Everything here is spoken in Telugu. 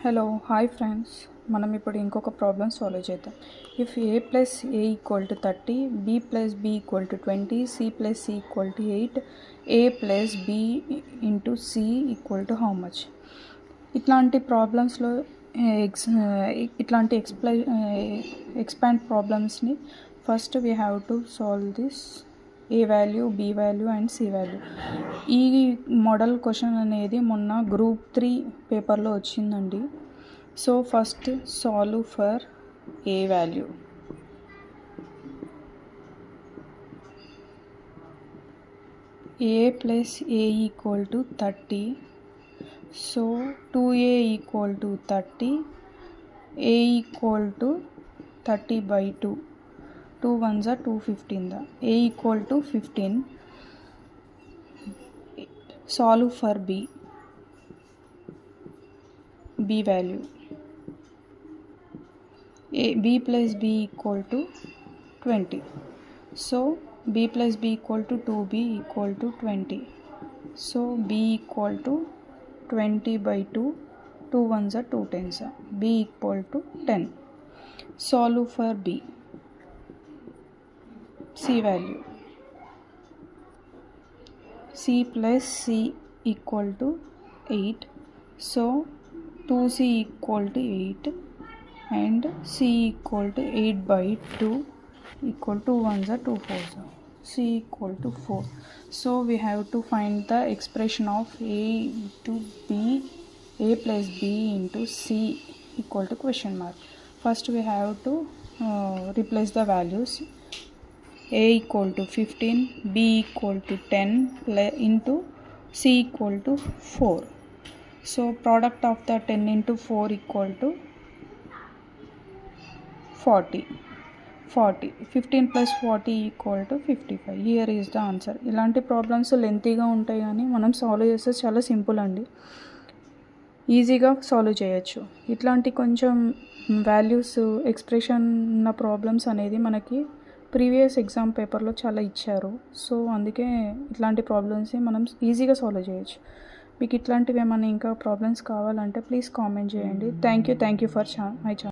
హలో హాయ్ ఫ్రెండ్స్, మనం ఇప్పుడు ఇంకొక ప్రాబ్లం సాల్వ్ చేద్దాం. If a plus a equal to 30, b plus b equal to 20, c plus c equal to 8, a plus b into c equal to how much? ఇట్లాంటి ప్రాబ్లమ్స్లో ఇట్లాంటి ఎక్స్పాండ్ ప్రాబ్లమ్స్ని first we have to solve this A value, B value and C value. ఈ మోడల్ క్వశ్చన్ అనేది మొన్న గ్రూప్ 3 పేపర్లో వచ్చిందండి. So first solve for A value. A plus A equal to 30. So 2a equal to 30, a equal to 30/2. 2 1s are 2, 15. A equal to 15. Solve for b value. b plus b equal to 20. So b plus b equal to 2b equal to 20. So b equal to 20/2. 2 1s are 2 10s. b equal to 10. Solve for b. C value. C plus c equal to 8. So 2c equal to 8 and c equal to 8/2 equal to 1s are 2 4s. C equal to 4. So we have to find the expression of a into b, a plus b into c equal to question mark. First we have to replace the values. A equal to 15, b equal to 10 into c equal to 4. So product of the 10 into 4 equal to 40. 15 plus 40 equal to 55. Here is the answer. ఇలాంటి ప్రాబ్లమ్స్ లెంతీగా ఉంటాయి కానీ మనం సాల్వ్ చేస్తే చాలా సింపుల్ అండి, ఈజీగా సాల్వ్ చేయొచ్చు. ఇట్లాంటి కొంచెం వాల్యూస్ ఎక్స్ప్రెషన్ ఉన్న ప్రాబ్లమ్స్ అనేది మనకి ప్రీవియస్ ఎగ్జామ్ పేపర్లో చాలా ఇచ్చారు. సో అందుకే ఇట్లాంటి ప్రాబ్లమ్స్ని మనం ఈజీగా సాల్వ్ చేయొచ్చు. మీకు ఇట్లాంటివి ఏమైనా ఇంకా ప్రాబ్లమ్స్ కావాలంటే ప్లీజ్ కామెంట్ చేయండి. Thank you for my channel.